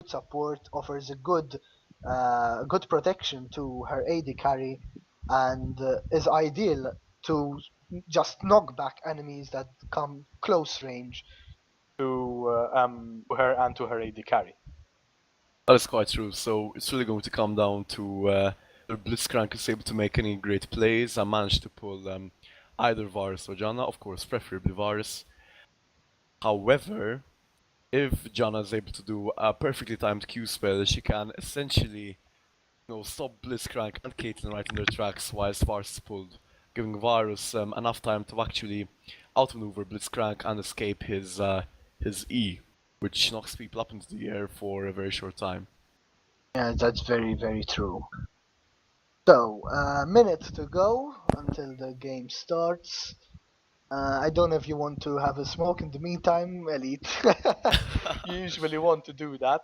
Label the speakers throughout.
Speaker 1: support, offers a good protection to her AD carry, and is ideal to just knock back enemies that come close range to her and to her AD carry.
Speaker 2: That is quite true. So it's really going to come down to whether Blitzcrank is able to make any great plays and manage to pull either Varus or Janna, of course, preferably Varus. However, if Janna is able to do a perfectly timed Q spell, she can essentially stop Blitzcrank and Caitlyn right in their tracks whilst Varus is pulled, giving Varus enough time to actually outmaneuver Blitzcrank and escape his E, which knocks people up into the air for a very short time.
Speaker 1: Yeah, that's very, very true. So, a minute to go until the game starts. I don't know if you want to have a smoke in the meantime, Elite. You usually want to do that.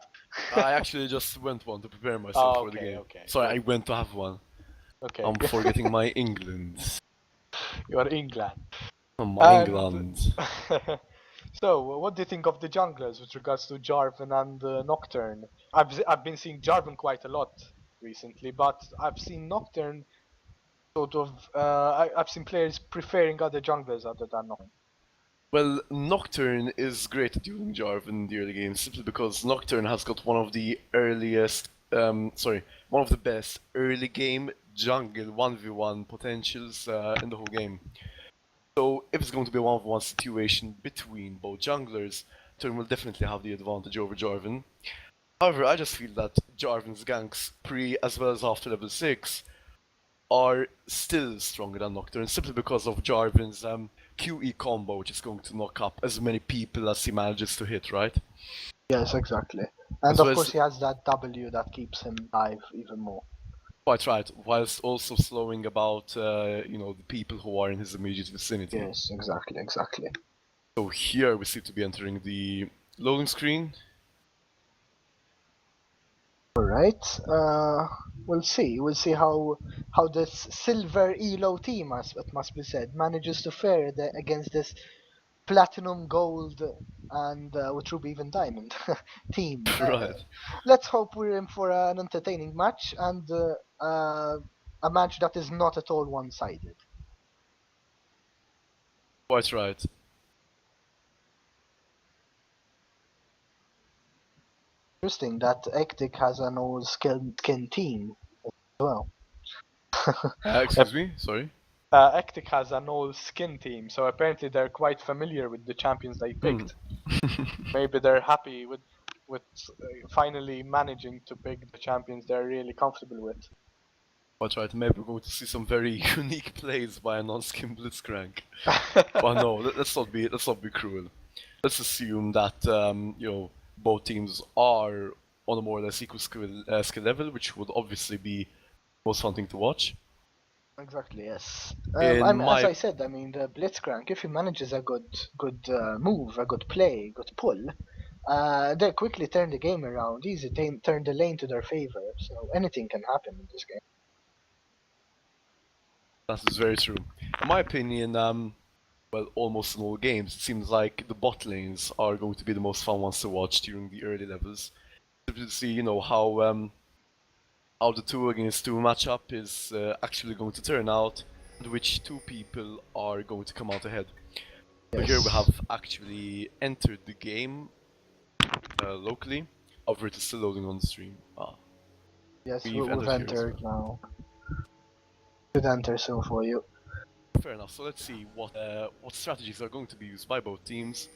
Speaker 2: I actually just went one to prepare myself for the
Speaker 1: Okay,
Speaker 2: game.
Speaker 1: okay.
Speaker 2: Sorry, I
Speaker 1: Great.
Speaker 2: went to have one.
Speaker 1: Okay.
Speaker 2: I'm forgetting my England.
Speaker 1: You are England.
Speaker 2: My
Speaker 1: And
Speaker 2: England.
Speaker 1: so, what do you think of the junglers with regards to Jarvan and Nocturne? I've been seeing Jarvan quite a lot recently, but I've seen Nocturne sort of. I've seen players preferring other junglers other than Nocturne.
Speaker 2: Well, Nocturne is great at using Jarvan in the early game simply because Nocturne has got one of the one of the best early game jungle 1v1 potentials in the whole game. So if it's going to be a 1v1 situation between both junglers, Turn will definitely have the advantage over Jarvan. However, I just feel that Jarvan's ganks pre as well as after level 6 are still stronger than Nocturne simply because of Jarvan's QE combo, which is going to knock up as many people as he manages to hit, right?
Speaker 1: Yes, exactly. And
Speaker 2: As
Speaker 1: of
Speaker 2: well
Speaker 1: course,
Speaker 2: as,
Speaker 1: he has that W that keeps him alive even more.
Speaker 2: quite right, whilst also slowing about, the people who are in his immediate vicinity.
Speaker 1: Yes, exactly, exactly.
Speaker 2: So here we seem to be entering the loading screen.
Speaker 1: All right. We'll see. We'll see how this silver elo team, as it must be said, manages to fare against this platinum, gold, and with ruby even diamond team.
Speaker 2: Right.
Speaker 1: Let's hope we're in for an entertaining match and a match that is not at all one-sided.
Speaker 2: Quite right.
Speaker 1: Interesting that Ectik has an all skin team as well.
Speaker 2: Excuse me, sorry.
Speaker 1: Ectik has an all skin team, so apparently they're quite familiar with the champions they
Speaker 2: Hmm.
Speaker 1: picked. Maybe they're happy with finally managing to pick the champions they're really comfortable with.
Speaker 2: Quite right. Maybe we're going to see some very unique plays by a non-skin Blitzcrank. But no, let's not be cruel. Let's assume that both teams are on a more or less equal skill level, which would obviously be most fun thing to watch.
Speaker 1: Exactly, yes.
Speaker 2: In
Speaker 1: As
Speaker 2: my
Speaker 1: I said, I mean, the Blitzcrank, if he manages a good move, a good play, good pull, they quickly turn the game around, easy turn the lane to their favor, so anything can happen in this game.
Speaker 2: That is very true. In my opinion, well, almost in all games, it seems like the bot lanes are going to be the most fun ones to watch during the early levels. To see, how the 2 against 2 matchup is actually going to turn out, and which two people are going to come out ahead. So here we
Speaker 1: Yes.
Speaker 2: have actually entered the game locally. However, it is still loading on the stream.
Speaker 1: Yes,
Speaker 2: We've
Speaker 1: we've
Speaker 2: entered here as
Speaker 1: entered
Speaker 2: well.
Speaker 1: now. Should enter soon for you.
Speaker 2: Fair enough. So let's see what strategies are going to be used by both teams.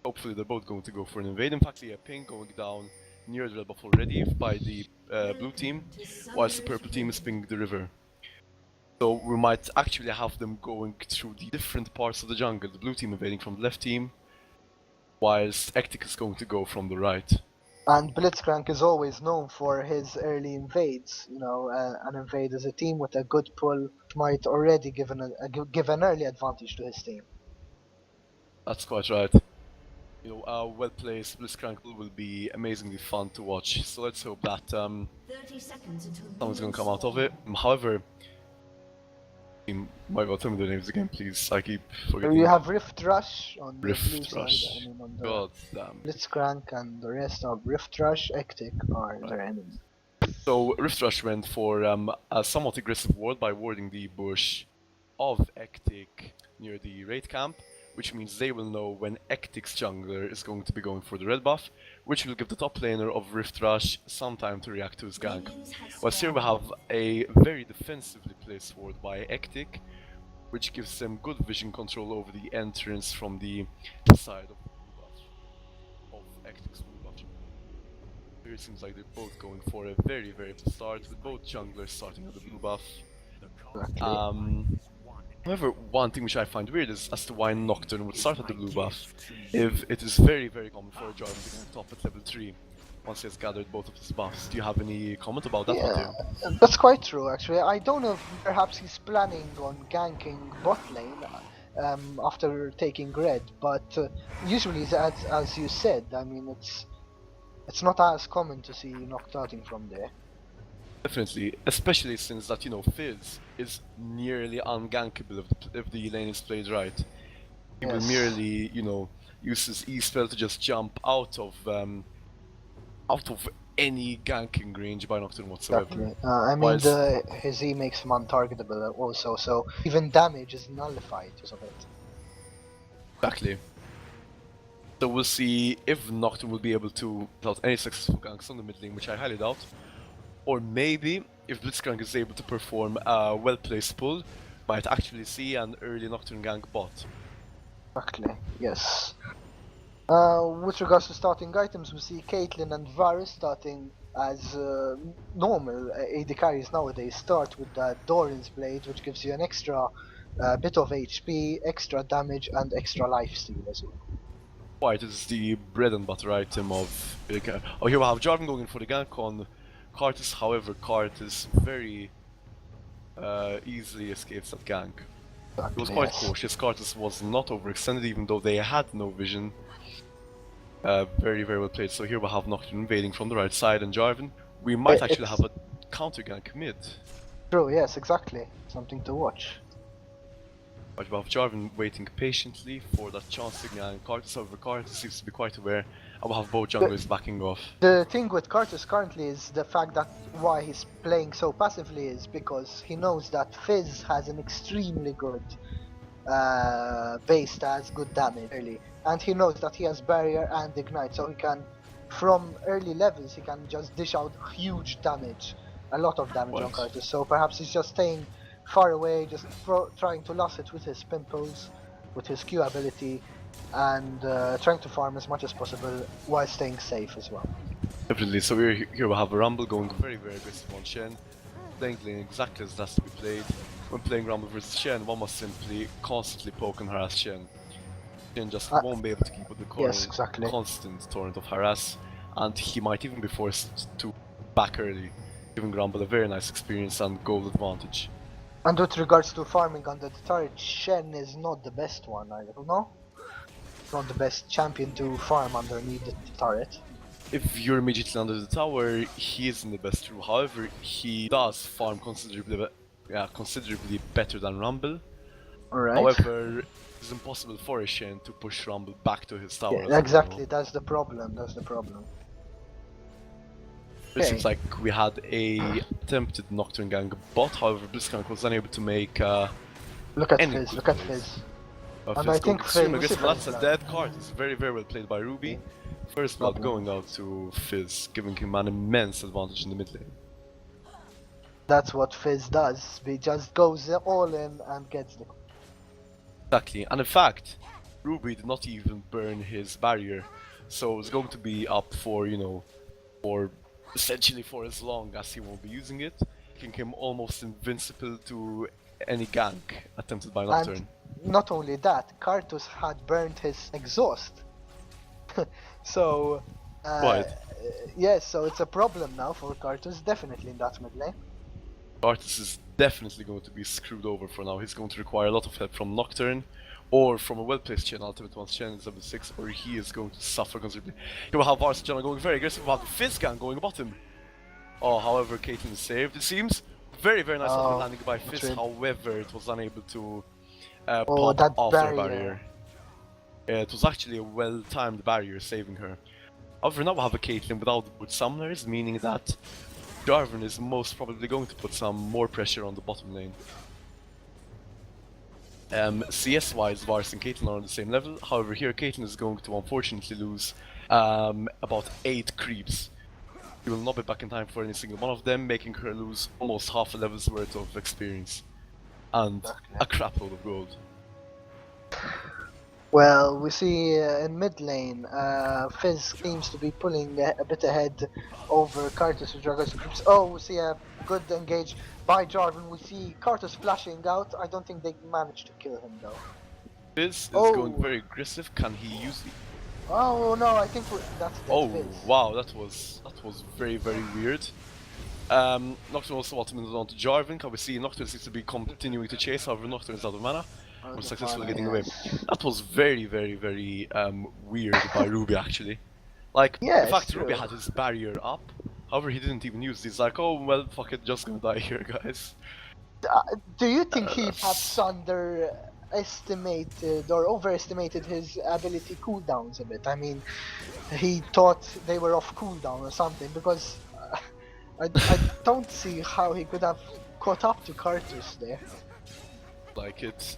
Speaker 2: Hopefully, they're both going to go for an invade. In fact, see a ping going down near the red buff already by the blue team, whilst the purple team is pinging the river. So we might actually have them going through the different parts of the jungle. The blue team invading from the left team, whilst Ectik is going to go from the right.
Speaker 1: And Blitzcrank is always known for his early invades. You know, an invade as a team with a good pull might already give an early advantage to his team.
Speaker 2: That's quite right. A well-placed Blitzcrank will be amazingly fun to watch. So let's hope that
Speaker 3: 30 seconds until
Speaker 2: someone's going to come out of it. However, My god, tell me the names again, please. I keep
Speaker 1: So
Speaker 2: forgetting.
Speaker 1: you have Rift Rush on the blue
Speaker 2: Rift
Speaker 1: side, I
Speaker 2: Rush.
Speaker 1: mean on the
Speaker 2: God damn.
Speaker 1: Blitzcrank, and the rest of Rift Rush, Ectik are
Speaker 2: Right.
Speaker 1: their enemy.
Speaker 2: So Rift Rush went for a somewhat aggressive ward by warding the bush of Ectic near the raid camp, which means they will know when Ectic's jungler is going to be going for the red buff, which will give the top laner of Rift Rush some time to react to his gank. Whilst here we have a very defensively placed ward by Ectic, which gives them good vision control over the entrance from the side of the blue buff, of Ectic's blue buff. Here it seems like they're both going for a very good start, with both junglers starting at the blue buff.
Speaker 1: Exactly.
Speaker 2: However, one thing which I find weird is as to why Nocturne would start at the blue buff, if it is very common for a Jarvan to get top at level 3 once he has gathered both of his buffs. Do you have any comment about that,
Speaker 1: Yeah,
Speaker 2: Mateo?
Speaker 1: that's quite true actually. I don't know if perhaps he's planning on ganking bot lane after taking red, but usually as you said, I mean it's not as common to see Nocturne from there.
Speaker 2: Definitely, especially since that, Fizz is nearly ungankable if the lane is played right. He will
Speaker 1: Yes.
Speaker 2: merely, use his E spell to just jump out of any ganking range by Nocturne whatsoever.
Speaker 1: Exactly. I mean,
Speaker 2: Whilst
Speaker 1: his E makes him untargetable also, so even damage is nullified because of it.
Speaker 2: Exactly. So we'll see if Nocturne will be able to without any successful ganks on the mid lane, which I highly doubt. Or maybe, if Blitzcrank is able to perform a well-placed pull, might actually see an early Nocturne gank bot.
Speaker 1: Exactly, yes. With regards to starting items, we see Caitlyn and Varus starting as normal AD carries nowadays start with the Doran's Blade, which gives you an extra bit of HP, extra damage, and extra lifesteal as well.
Speaker 2: Quite is the bread and butter item of. Oh, here we have Jarvan going in for the gank on Karthus. However, Karthus very easily escapes that gank. He was quite cautious. Karthus was not overextended, even though they had no vision. Very well played. So here we have Nocturne invading from the right side, and Jarvan. We might actually have a counter gank mid.
Speaker 1: True, yes, exactly. Something to watch.
Speaker 2: But we have Jarvan waiting patiently for that chance to gank Karthus. However, Karthus seems to be quite aware, and we'll have both junglers backing off.
Speaker 1: The thing with Karthus currently is the fact that why he's playing so passively is because he knows that Fizz has an extremely good base stats, good damage early, and he knows that he has barrier and ignite, so he can, from early levels, he can just dish out huge damage, a lot of damage on Karthus. So perhaps he's just staying far away, just trying to loss it with his pimples, with his Q ability, and trying to farm as much as possible while staying safe as well.
Speaker 2: Definitely. So here we have a Rumble going very aggressive on Shen, playing lane exactly as it has to be played. When playing Rumble versus Shen, one must simply constantly poke and harass Shen. Shen just won't be able to keep up the constant torrent of harass, and he might even be forced to back early, giving Rumble a very nice experience and goal advantage.
Speaker 1: And with regards to farming under the turret, Shen is not the best one, I don't know. Not the best champion to farm underneath the turret.
Speaker 2: If you're immediately under the tower, he isn't the best through. However, he does farm considerably better than Rumble.
Speaker 1: Alright.
Speaker 2: However, it's impossible for a Shen to push Rumble back to his tower.
Speaker 1: Yeah, exactly, that's the problem.
Speaker 2: It seems like we had a attempted Nocturne gank bot, however Blitzcrank was unable to make
Speaker 1: look at Fizz. And I think Fizz,
Speaker 2: that's a dead card. It's very well played by Ruby. First blood going out to Fizz, giving him an immense advantage in the mid lane.
Speaker 1: That's what Fizz does. He just goes all in and gets the...
Speaker 2: Exactly, and in fact, Ruby did not even burn his barrier, so it's going to be up for, essentially for as long as he won't be using it, making him almost invincible to any gank attempted by Nocturne.
Speaker 1: And not only that, Karthus had burned his exhaust. So, yes, so it's a problem now for Karthus, definitely in that mid lane.
Speaker 2: Karthus is definitely going to be screwed over for now. He's going to require a lot of help from Nocturne, or from a well-placed Shen ultimate once Shen is level 6, or he is going to suffer considerably. Here we have Varus going very aggressive, we have the Fizz gang going bottom. Oh, however, Caitlyn is saved, it seems. Very, very nice ultimate
Speaker 1: Oh,
Speaker 2: landing by
Speaker 1: that's
Speaker 2: Fizz,
Speaker 1: really...
Speaker 2: however, it was unable to
Speaker 1: Oh,
Speaker 2: pop
Speaker 1: that
Speaker 2: after a
Speaker 1: barrier.
Speaker 2: barrier. It was actually a well-timed barrier saving her. However, now we have a Caitlyn without both summoners, meaning that Jarvan is most probably going to put some more pressure on the bottom lane. CS-wise, Varus and Caitlyn are on the same level. However, here Caitlyn is going to unfortunately lose about 8 creeps. She will not be back in time for any single one of them, making her lose almost half a level's worth of experience. And a crapload of gold.
Speaker 1: Well, we see in mid lane, Fizz seems to be pulling a bit ahead over Kartus with Dragos groups. Oh, we see a good engage by Jarvan. We see Kartus flashing out. I don't think they managed to kill him though.
Speaker 2: Fizz is going
Speaker 1: Oh,
Speaker 2: very aggressive. Can he use the...
Speaker 1: oh no, I think that's dead
Speaker 2: Oh,
Speaker 1: Fizz.
Speaker 2: wow, that was very, very weird. Nocturne also ultimated onto Jarvan. Can we see Nocturne seems to be continuing to chase, however Nocturne is out of mana.
Speaker 1: Out
Speaker 2: We're
Speaker 1: of
Speaker 2: successfully
Speaker 1: mana,
Speaker 2: getting away.
Speaker 1: yes.
Speaker 2: That was very, very, very weird by Ruby actually. Like,
Speaker 1: Yeah,
Speaker 2: in fact,
Speaker 1: it's
Speaker 2: Ruby
Speaker 1: true.
Speaker 2: had his barrier up. However, he didn't even use this. Like, oh well, fuck it, just gonna die here, guys.
Speaker 1: Do you think he perhaps underestimated or overestimated his ability cooldowns a bit? I mean, he thought they were off cooldown or something, because I don't see how he could have caught up to Kartus there.
Speaker 2: Like it,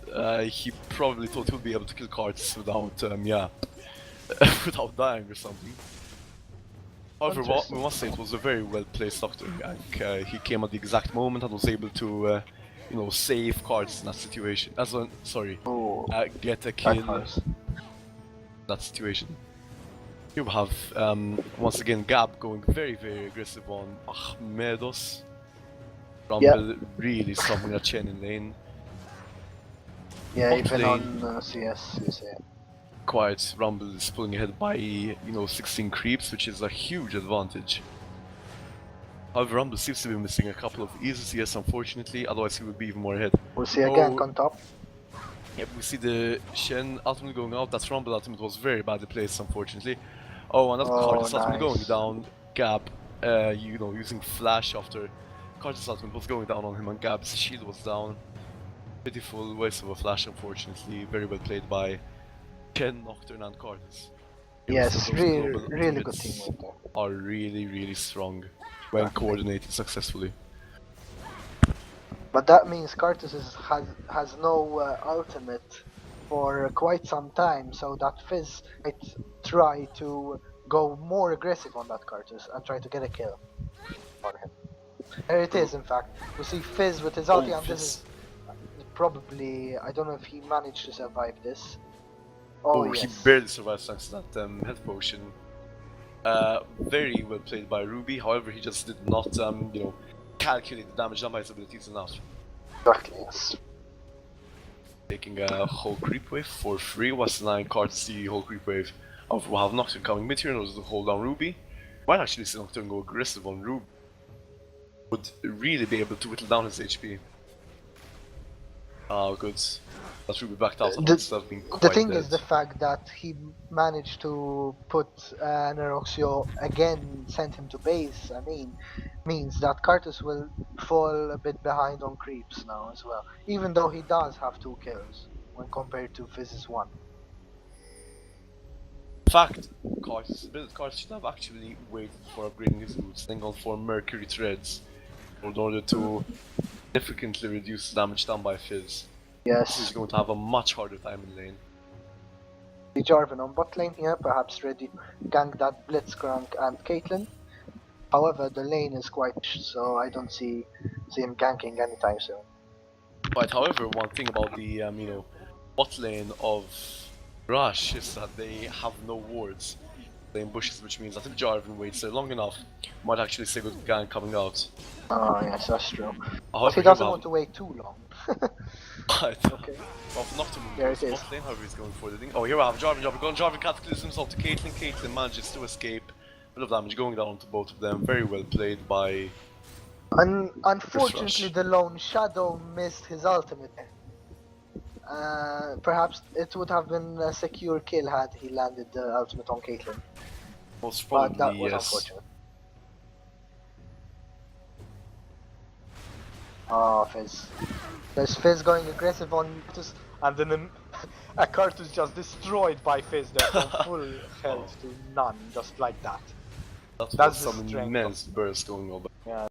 Speaker 2: he probably thought he'd be able to kill cards without, yeah, without dying or something. However, we must say it was a very well placed Doctor. Like, he came at the exact moment and was able to, you know, save cards in that situation. Get a kill in that situation. You have once again Gab going very, very aggressive on Ahmedos. Rumble really stomping at Chen in lane.
Speaker 1: Yeah,
Speaker 2: Bot
Speaker 1: even
Speaker 2: lane,
Speaker 1: on CS, you say.
Speaker 2: Quiet Rumble is pulling ahead by, you know, 16 creeps, which is a huge advantage. However, Rumble seems to be missing a couple of easy CS, unfortunately, otherwise he would be even more ahead.
Speaker 1: We'll see a gank on top.
Speaker 2: Yep, we see the Shen ultimate going out. That Rumble ultimate was very badly placed, unfortunately. Oh, another Cardus ultimate going down. Gab, you know, using flash after Cardus ultimate was going down on him, and Gab's shield was down. Pitiful waste of a flash, unfortunately. Very well played by Ken, Nocturne, and Cardus.
Speaker 1: Yes, really good teamwork there.
Speaker 2: Are really, really strong when coordinated successfully.
Speaker 1: But that means Kartus has no ultimate for quite some time, so that Fizz might try to go more aggressive on that Kartus and try to get a kill on him. There it is, in fact. We see Fizz with his ulti, and this is probably... I don't know if he managed to survive this. Oh, yes.
Speaker 2: He barely survived thanks to that health potion. Very well played by Ruby, however he just did not, you know, calculate the damage done by his abilities enough.
Speaker 1: Exactly, yes.
Speaker 2: Taking a whole creep wave for free was 9 cards the whole creep wave. However, we'll have Nocturne coming mid here in order to hold down Ruby. Might actually see Nocturne go aggressive on Ruby. Would really be able to whittle down his HP. Oh, good. That Ruby backed out.
Speaker 1: The thing is the fact that he managed to put Neroxio again, sent him to base, I mean, means that Kartus will fall a bit behind on creeps now as well. Even though he does have 2 kills when compared to Fizz's 1.
Speaker 2: In fact, Kartus should have actually waited for upgrading his boots, then gone for Mercury Threads in order to significantly reduce the damage done by Fizz.
Speaker 1: Yes.
Speaker 2: He's going to have a much harder time in lane.
Speaker 1: Jarvan on bot lane here, perhaps ready to gank that Blitzcrank and Caitlyn. However, the lane is quite, so I don't see him ganking anytime soon.
Speaker 2: But however, one thing about the you know, bot lane of Rush is that they have no wards. They ambushes, which means that if Jarvan waits there long enough, might actually see a good gang coming out.
Speaker 1: Oh yes, that's true.
Speaker 2: However,
Speaker 1: but he doesn't want to wait too long.
Speaker 2: Right.
Speaker 1: Okay.
Speaker 2: Well, not to move
Speaker 1: there
Speaker 2: to bot lane, however he's going for the thing. Oh, here we have Jarvan cataclysms himself to Caitlyn. Caitlyn manages to escape. A bit of damage going down to both of them. Very well played by...
Speaker 1: Unfortunately, the lone Shadow missed his ultimate. Perhaps it would have been a secure kill had he landed the ultimate on Caitlyn.
Speaker 2: Most probably,
Speaker 1: but that was
Speaker 2: yes.
Speaker 1: unfortunate. Oh, Fizz. There's Fizz going aggressive on Cartus, and then a Cartus just destroyed by Fizz there from full
Speaker 2: Oh,
Speaker 1: health to none, just like that.
Speaker 2: that was
Speaker 1: That's the
Speaker 2: some
Speaker 1: strength of.
Speaker 2: immense burst going on.
Speaker 1: Yeah.